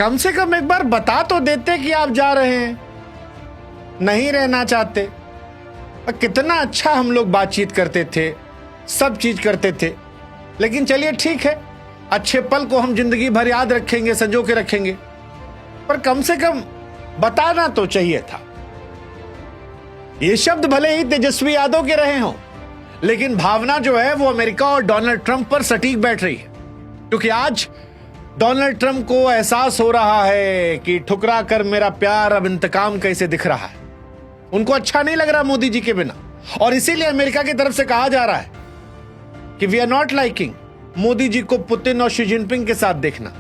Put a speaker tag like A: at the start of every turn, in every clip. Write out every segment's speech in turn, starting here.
A: कम से कम एक बार बता तो देते कि आप जा रहे हैं, नहीं रहना चाहते। और कितना अच्छा हम लोग बातचीत करते थे, सब चीज करते थे। लेकिन चलिए ठीक है, अच्छे पल को हम जिंदगी भर याद रखेंगे, संजो के रखेंगे, पर कम से कम बताना तो चाहिए था। ये शब्द भले ही तेजस्वी यादव के रहे हों, लेकिन भावना जो है वो अमेरिका और डोनाल्ड ट्रंप पर सटीक बैठ रही है। क्योंकि आज डोनाल्ड ट्रंप को एहसास हो रहा है कि ठुकरा कर मेरा प्यार अब इंतकाम कैसे दिख रहा है। उनको अच्छा नहीं लग रहा मोदी जी के बिना, और इसीलिए अमेरिका की तरफ से कहा जा रहा है कि we are not liking Modi ji को पुतिन और शी जिनपिंग के साथ देखना।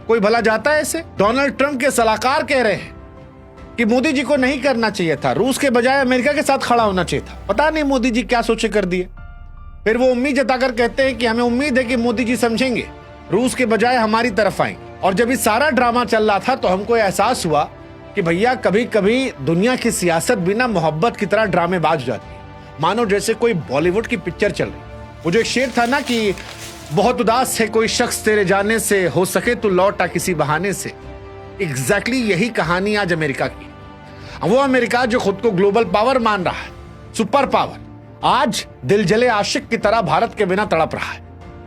A: कोई भला जाता है ऐसे? डोनाल्ड ट्रंप के सलाहकार कह रहे हैं कि मोदी जी को नहीं करना चाहिए था, रूस के बजाय अमेरिका के साथ खड़ा होना चाहिए था। पता नहीं मोदी जी क्या सोचे कर दिए। फिर वो उम्मीद जताकर कहते हैं कि हमें उम्मीद है कि मोदी जी समझेंगे, रूस के बजाय हमारी तरफ आएंगे। और जब ये सारा ड्रामा चल रहा था तो हमको एहसास हुआ कि भैया कभी कभी दुनिया की सियासत बिना मोहब्बत की तरह ड्रामेबाज जाती है, मानो जैसे कोई बॉलीवुड की पिक्चर चल रही। वो जो एक शेर था ना कि बहुत उदास है कोई शख्स तेरे जाने से, हो सके तो लौटा किसी बहाने से। एग्जैक्टली यही कहानी आज अमेरिका की। वो अमेरिका जो खुद को ग्लोबल पावर मान रहा है, सुपर पावर, आज दिल जले आशिक की तरह भारत के बिना तड़प रहा है।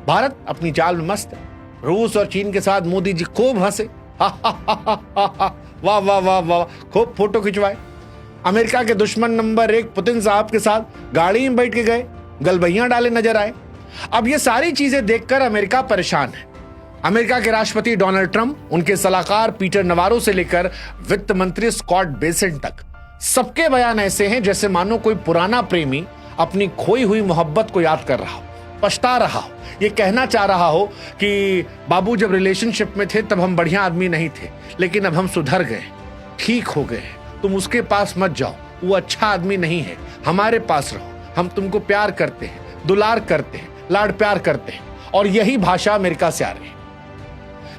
A: भारत अपनी चाल में मस्त है। रूस और चीन के साथ मोदी जी खूब हंसे, वाह वाह वाह वाह, खूब फोटो खिंचवाए। अमेरिका के दुश्मन नंबर 1 पुतिन साहब के साथ गाड़ी में बैठ के गए, गलबैयां डाले नजर आए। अब ये सारी चीजें देखकर अमेरिका परेशान है। अमेरिका के राष्ट्रपति डोनाल्ड ट्रंप, उनके सलाहकार पीटर नवारो से लेकर वित्त मंत्री स्कॉट बेसेंट तक, सबके बयान ऐसे हैं जैसे मानो कोई पुराना प्रेमी अपनी खोई हुई मोहब्बत को याद कर रहा हो, पछता रहा हो, ये कहना चाह रहा हो कि बाबू जब रिलेशनशिप में थे तब हम बढ़िया आदमी नहीं थे, लेकिन अब हम सुधर गए, ठीक हो गए। तुम उसके पास मत जाओ, वो अच्छा आदमी नहीं है, हमारे पास रहो, हम तुमको प्यार करते हैं, दुलार करते हैं, लाड प्यार करते हैं। और यही भाषा अमेरिका से आ रही है।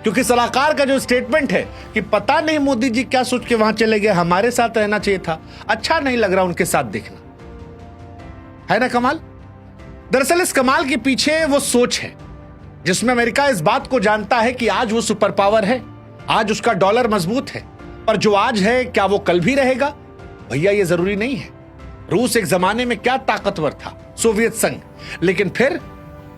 A: क्योंकि सलाहकार का जो स्टेटमेंट है कि पता नहीं मोदी जी क्या सोच के वहां चले गए, हमारे साथ रहना चाहिए था, अच्छा नहीं लग रहा उनके साथ देखना, है ना कमाल। दरअसल इस कमाल के पीछे वो सोच है जिसमें अमेरिका इस बात को जानता है कि आज वो सुपर पावर है, आज उसका डॉलर मजबूत है, पर जो आज है क्या वो कल भी रहेगा? भैया ये जरूरी नहीं है। रूस एक जमाने में क्या ताकतवर था, सोवियत संघ, लेकिन फिर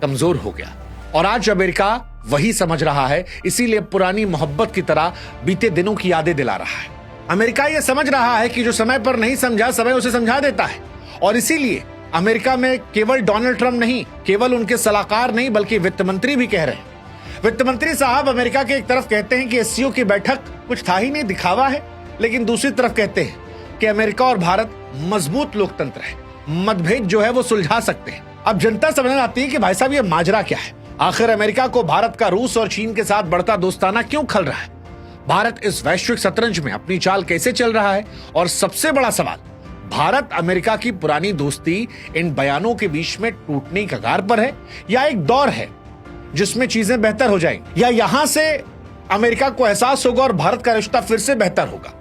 A: कमजोर हो गया। और आज अमेरिका वही समझ रहा है, इसीलिए पुरानी मोहब्बत की तरह बीते दिनों की यादें दिला रहा है। अमेरिका यह समझ रहा है कि जो समय पर नहीं समझा, समय उसे समझा देता है। और इसीलिए अमेरिका में केवल डोनाल्ड ट्रंप नहीं, केवल उनके सलाहकार नहीं, बल्कि वित्त मंत्री भी कह रहे हैं। वित्त मंत्री साहब अमेरिका के एक तरफ कहते हैं कि एससीओ की बैठक कुछ था ही नहीं, दिखावा है, लेकिन दूसरी तरफ कहते हैं कि अमेरिका और भारत मजबूत लोकतंत्र है, मतभेद जो है वो सुलझा सकते हैं। अब जनता समझने आती है कि भाई साहब ये माजरा क्या है, आखिर अमेरिका को भारत का रूस और चीन के साथ बढ़ता दोस्ताना क्यों खल रहा है? भारत इस वैश्विक शतरंज में अपनी चाल कैसे चल रहा है? और सबसे बड़ा सवाल, भारत अमेरिका की पुरानी दोस्ती इन बयानों के बीच में टूटने की कगार पर है, या एक दौर है जिसमें चीजें बेहतर हो जाएंगी, या यहां से अमेरिका को एहसास होगा और भारत का रिश्ता फिर से बेहतर होगा?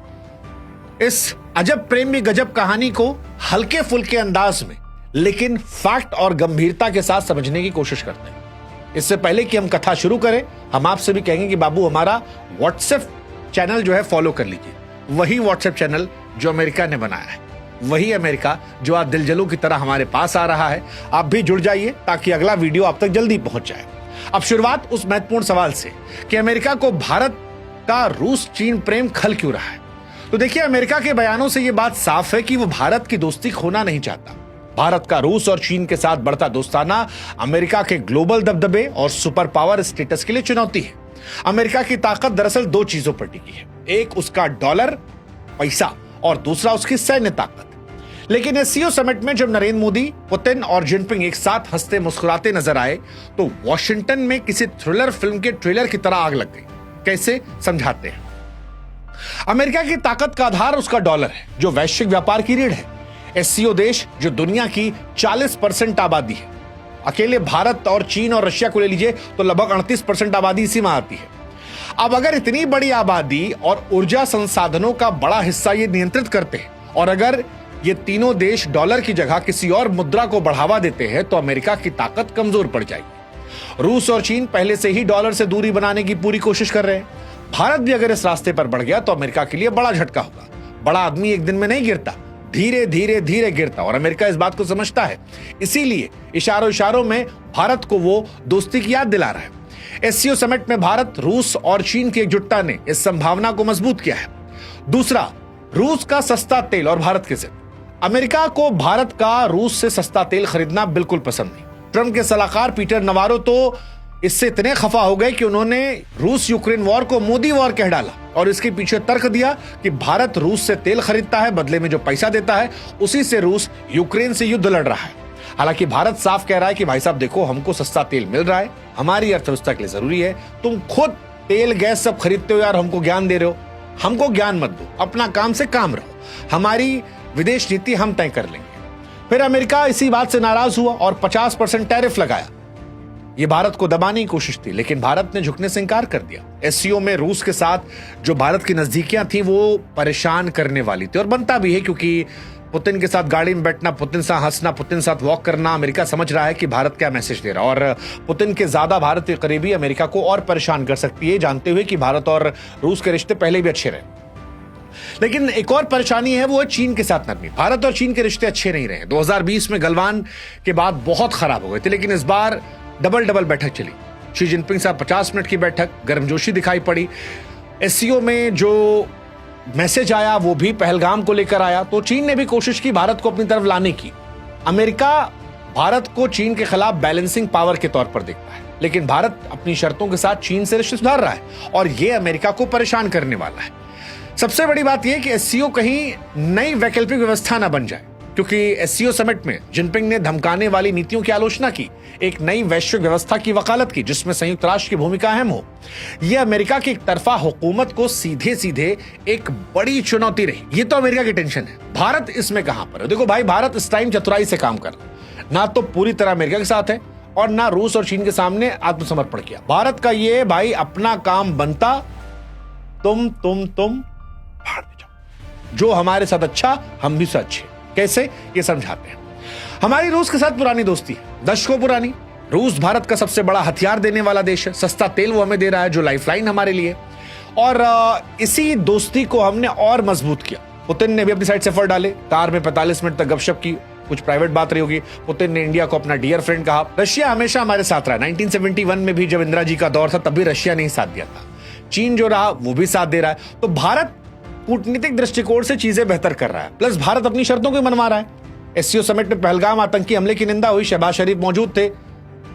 A: इस अजब प्रेम में गजब कहानी को हल्के फुल्के अंदाज में लेकिन फैक्ट और गंभीरता के साथ समझने की कोशिश करते हैं। इससे पहले कि हम कथा शुरू करें, हम आपसे भी कहेंगे कि बाबू हमारा व्हाट्सएप चैनल जो है फॉलो कर लीजिए। वही व्हाट्सएप चैनल जो अमेरिका ने बनाया है, वही अमेरिका जो आज दिलजलों की तरह हमारे पास आ रहा है। आप भी जुड़ जाइए ताकि अगला वीडियो आप तक जल्दी पहुंच जाए। अब शुरुआत उस महत्वपूर्ण सवाल से कि अमेरिका को भारत का रूस चीन प्रेम खल क्यों रहा है। तो देखिए, अमेरिका के बयानों से यह बात साफ है कि वो भारत की दोस्ती खोना नहीं चाहता। भारत का रूस और चीन के साथ बढ़ता दोस्ताना अमेरिका के ग्लोबल दबदबे और सुपर पावर स्टेटस के लिए चुनौती है। अमेरिका की ताकत दरअसल 2 चीजों पर टिकी है, एक उसका डॉलर पैसा और दूसरा उसकी सैन्य ताकत। लेकिन एससीओ समिट में जब नरेंद्र मोदी, पुतिन और जिनपिंग एक साथ हंसते मुस्कुराते नजर आए तो वॉशिंगटन में किसी थ्रिलर फिल्म के ट्रेलर की तरह आग लग गई। कैसे, समझाते हैं। अमेरिका की ताकत का आधार उसका डॉलर है, जो वैश्विक व्यापार की रीढ़ है। एससीओ देश जो दुनिया की 40% आबादी है, अकेले भारत और चीन और रशिया को ले लीजिए तो लगभग 38% आबादी इसी में आती है। अब अगर इतनी बड़ी आबादी और ऊर्जा संसाधनों का बड़ा हिस्सा ये नियंत्रित करते हैं, और अगर ये तीनों देश डॉलर की जगह किसी और मुद्रा को बढ़ावा देते हैं, तो अमेरिका की ताकत कमजोर पड़ जाएगी। रूस और चीन पहले से ही डॉलर से दूरी बनाने की पूरी कोशिश कर रहे हैं। भारत भी अगर इस रास्ते पर बढ़ गया तो अमेरिका के लिए बड़ा झटका होगा। बड़ा आदमी एक दिन में नहीं गिरता, धीरे धीरे धीरे गिरता, और अमेरिका इस बात को समझता है। इसीलिए इशारों इशारों में भारत को वो दोस्ती की याद दिला रहा है। एससीओ समिट में भारत, रूस और चीन की एकजुटता ने इस संभावना को मजबूत किया है। दूसरा, रूस का सस्ता तेल और भारत के जिद। अमेरिका को भारत का रूस से सस्ता तेल खरीदना बिल्कुल पसंद नहीं। ट्रंप के सलाहकार पीटर नवारो तो इससे इतने खफा हो गए कि उन्होंने रूस यूक्रेन वॉर को मोदी वॉर कह डाला और इसके पीछे तर्क दिया कि भारत रूस से तेल खरीदता है, बदले में जो पैसा देता है उसी से रूस यूक्रेन से युद्ध लड़ रहा है। हालांकि भारत साफ कह रहा है कि भाई साहब देखो, हमको सस्ता तेल मिल रहा है, हमारी अर्थव्यवस्था के लिए जरूरी है, तुम खुद तेल गैस सब खरीदते हो यार, हमको ज्ञान दे रहे हो, हमको ज्ञान मत दो, अपना काम से काम रहो, हमारी विदेश नीति हम तय कर लेंगे। फिर अमेरिका इसी बात से नाराज हुआ और 50% टैरिफ लगाया। ये भारत को दबाने की कोशिश थी, लेकिन भारत ने झुकने से इंकार कर दिया। एससीओ में रूस के साथ जो भारत की नजदीकियां थी वो परेशान करने वाली थी, और बनता भी है, क्योंकि पुतिन के साथ गाड़ी में बैठना, पुतिन से हंसना, पुतिन साथ वॉक करना, अमेरिका समझ रहा है कि भारत क्या मैसेज दे रहा है, और पुतिन के ज्यादा भारत के करीबी अमेरिका को और परेशान कर सकती है, जानते हुए कि भारत और रूस के रिश्ते पहले भी अच्छे रहे। लेकिन एक और परेशानी है, वो है चीन के साथ नरमी। भारत और चीन के रिश्ते अच्छे नहीं रहे। 2020 में गलवान के बाद बहुत खराब हो गए थे, लेकिन इस बार डबल बैठक चली। शी जिनपिंग साहब 50 मिनट की बैठक, गर्मजोशी दिखाई पड़ी। एससीओ में जो मैसेज आया वो भी पहलगाम को लेकर आया, तो चीन ने भी कोशिश की भारत को अपनी तरफ लाने की। अमेरिका भारत को चीन के खिलाफ बैलेंसिंग पावर के तौर पर देखता है, लेकिन भारत अपनी शर्तों के साथ चीन से रिश्ते सुधार रहा है, और यह अमेरिका को परेशान करने वाला है। सबसे बड़ी बात यह कि एससीओ कहीं नई वैकल्पिक व्यवस्था न बन जाए, क्योंकि एससीओ समिट में जिनपिंग ने धमकाने वाली नीतियों की आलोचना की, एक नई वैश्विक व्यवस्था की वकालत की जिसमें संयुक्त राष्ट्र की भूमिका अहम हो। यह अमेरिका की एक तरफा हुकूमत को सीधे सीधे एक बड़ी चुनौती रही। ये तो अमेरिका की टेंशन है, भारत इसमें कहां पर है? देखो भाई, भारत इस टाइम चतुराई से काम कर रहा है, ना तो पूरी तरह अमेरिका के साथ है और ना रूस और चीन के सामने आत्मसमर्पण किया। भारत का ये भाई अपना काम बनता, तुम भाड़ में जाओ, जो हमारे साथ अच्छा हम भी से अच्छे। कैसे, ये समझाते हैं। हमारी रूस के साथ पुरानी दोस्ती है, दशकों पुरानी। रूस भारत का सबसे बड़ा हथियार देने वाला देश है, सस्ता तेल वो हमें दे रहा है जो लाइफलाइन हमारे लिए, और इसी दोस्ती को हमने और मजबूत किया। पुतिन ने भी अपनी साइड से एफर्ट डाले, कार में 45 मिनट तक गपशप की, कुछ प्राइवेट बात रही होगी। पुतिन ने इंडिया को अपना डियर फ्रेंड कहा। रशिया हमेशा हमारे साथ रहा। 1971 में भी जब इंदिरा जी का दौर था तब भी रशिया ने ही साथ दिया था। चीन जो रहा वो भी साथ दे रहा है। तो भारत कूटनीतिक दृष्टिकोण से चीजें बेहतर कर रहा है, प्लस भारत अपनी शर्तों को मनवा रहा है। एससीओ समिट में पहलगाम आतंकी हमले की निंदा हुई, शहबाज शरीफ मौजूद थे,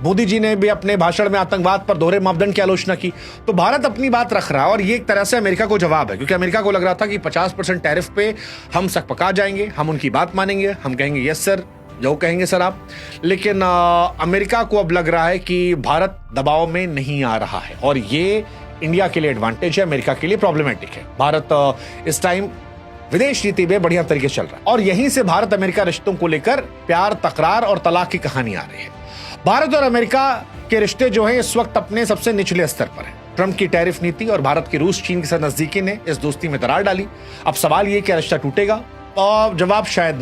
A: मोदी जी ने भी अपने भाषण में आतंकवाद पर दोहरे मापदंड की आलोचना की। तो भारत अपनी बात रख रहा है, और ये एक तरह से अमेरिका को जवाब है, क्योंकि अमेरिका को लग रहा था कि 50% टैरिफ पे हम सकपका जाएंगे, हम उनकी बात मानेंगे, हम कहेंगे यस सर, जो कहेंगे सर आप। लेकिन अमेरिका को अब लग रहा है कि भारत दबाव में नहीं आ रहा है, और ये इंडिया के लिए एडवांटेज है, अमेरिका के लिए प्रॉब्लमेटिक है। भारत इस टाइम विदेश नीति में बढ़िया तरीके से चल रहा है, और यहीं से भारत अमेरिका रिश्तों को लेकर प्यार, तकरार और तलाक की कहानी आ रही है। भारत और अमेरिका के रिश्ते जो हैं इस वक्त अपने सबसे निचले स्तर पर हैं। ट्रंप की टैरिफ नीति और भारत की रूस चीन के साथ नजदीकी ने इस दोस्ती में दरार डाली। अब सवाल ये कि रिश्ता टूटेगा? और जवाब शायद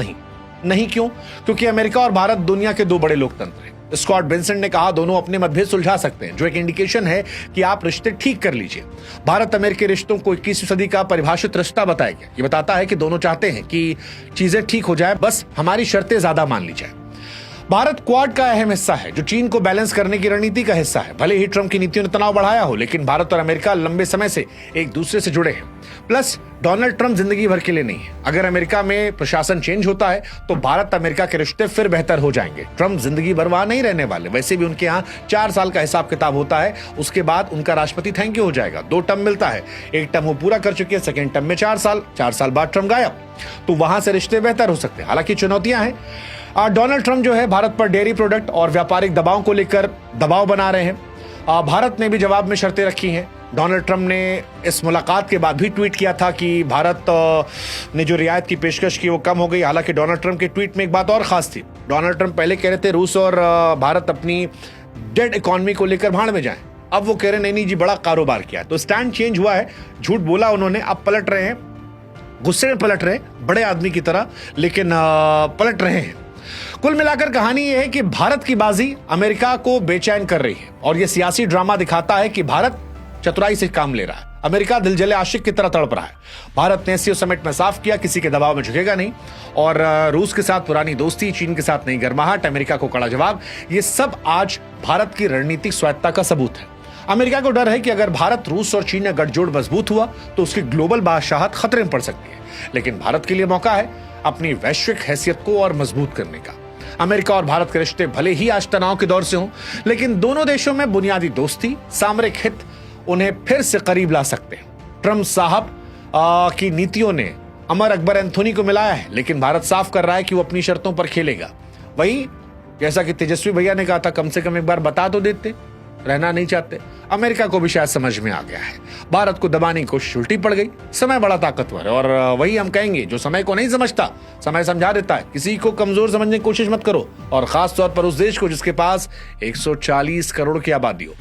A: नहीं। क्यों? क्योंकि अमेरिका और भारत दुनिया के दो बड़े लोकतंत्र हैं। स्कॉट बेंसन ने कहा दोनों अपने मतभेद सुलझा सकते हैं, जो एक इंडिकेशन है कि आप रिश्ते ठीक कर लीजिए। भारत अमेरिकी रिश्तों को 21वीं सदी का परिभाषित रिश्ता बताया गया। ये बताता है कि दोनों चाहते हैं कि चीजें ठीक हो जाए, बस हमारी शर्तें ज्यादा मान ली जाए। भारत क्वाड का अहम हिस्सा है, जो चीन को बैलेंस करने की रणनीति का हिस्सा है। भले ही ट्रंप की नीतियों ने तनाव बढ़ाया हो, लेकिन भारत और अमेरिका लंबे समय से एक दूसरे से जुड़े हैं। प्लस डोनाल्ड ट्रंप जिंदगी भर के लिए नहीं है। अगर अमेरिका में प्रशासन चेंज होता है तो भारत अमेरिका के रिश्ते फिर बेहतर हो जाएंगे। ट्रंप जिंदगी भर वहां नहीं रहने वाले, वैसे भी उनके यहाँ 4 साल का हिसाब किताब होता है, उसके बाद उनका राष्ट्रपति थैंक यू हो जाएगा। 2 टर्म मिलता है, एक टर्म वो पूरा कर चुके हैं, सेकेंड टर्म में 4 साल बाद ट्रंप गायब, तो वहां से रिश्ते बेहतर हो सकते हैं। हालांकि चुनौतियां हैं। डोनाल्ड ट्रंप जो है भारत पर डेयरी प्रोडक्ट और व्यापारिक दबाव को लेकर दबाव बना रहे हैं। भारत ने भी जवाब में शर्तें रखी हैं। डोनाल्ड ट्रंप ने इस मुलाकात के बाद भी ट्वीट किया था कि भारत ने जो रियायत की पेशकश की वो कम हो गई। हालांकि डोनाल्ड ट्रंप के ट्वीट में एक बात और खास थी। डोनाल्ड ट्रंप पहले कह रहे थे रूस और भारत अपनी डेड इकोनॉमी को लेकर भाड़ में जाएं, अब वो कह रहे नहीं जी, बड़ा कारोबार किया। तो स्टैंड चेंज हुआ है, झूठ बोला उन्होंने, अब पलट रहे हैं, गुस्से में पलट रहे हैं, बड़े आदमी की तरह, लेकिन पलट रहे हैं। कुल मिलाकर कहानी यह है कि भारत की बाजी अमेरिका को बेचैन कर रही है, और यह सियासी ड्रामा दिखाता है कि भारत चतुराई से काम ले रहा है। अमेरिका दिलजले आशिक की तरह तड़प रहा है। भारत ने एससीओ समिट में साफ किया, किसी के दबाव में झुकेगा नहीं। और रूस के साथ पुरानी दोस्ती, चीन के साथ नई गर्माहट, अमेरिका को कड़ा जवाब, ये सब आज भारत की रणनीतिक स्वायत्ता का सबूत है। अमेरिका को डर है कि अगर भारत, रूस और चीन में गठजोड़ मजबूत हुआ तो उसकी ग्लोबल बादशाहत खतरे में पड़ सकती है। लेकिन भारत के लिए मौका है अपनी वैश्विक हैसियत को और मजबूत करने का। अमेरिका और भारत के रिश्ते भले ही आज तनाव के दौर से हों, लेकिन दोनों देशों में बुनियादी दोस्ती, सामरिक हित उन्हें फिर से करीब ला सकते हैं। ट्रंप साहब की नीतियों ने अमर अकबर एंथोनी को मिलाया है, लेकिन भारत साफ कर रहा है कि वो अपनी शर्तों पर खेलेगा। वही जैसा कि तेजस्वी भैया ने कहा था, कम से कम एक बार बता तो देते, रहना नहीं चाहते। अमेरिका को भी शायद समझ में आ गया है, भारत को दबाने की कोशिश उल्टी पड़ गई। समय बड़ा ताकतवर है और वही हम कहेंगे, जो समय को नहीं समझता समय समझा देता है। किसी को कमजोर समझने की कोशिश मत करो, और खास तौर पर उस देश को जिसके पास 140 करोड़ की आबादी हो।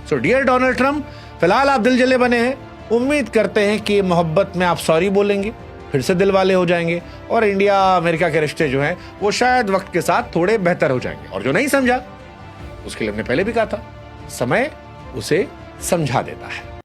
A: सो डियर डोनाल्ड ट्रंप, फिलहाल आप दिल जले बने हैं। उम्मीद करते हैं कि मोहब्बत में आप सॉरी बोलेंगे, फिर से दिल वाले हो जाएंगे, और इंडिया अमेरिका के रिश्ते जो हैं वो शायद वक्त के साथ थोड़े बेहतर हो जाएंगे। और जो नहीं समझा उसके लिए हमने पहले भी कहा था, समय उसे समझा देता है।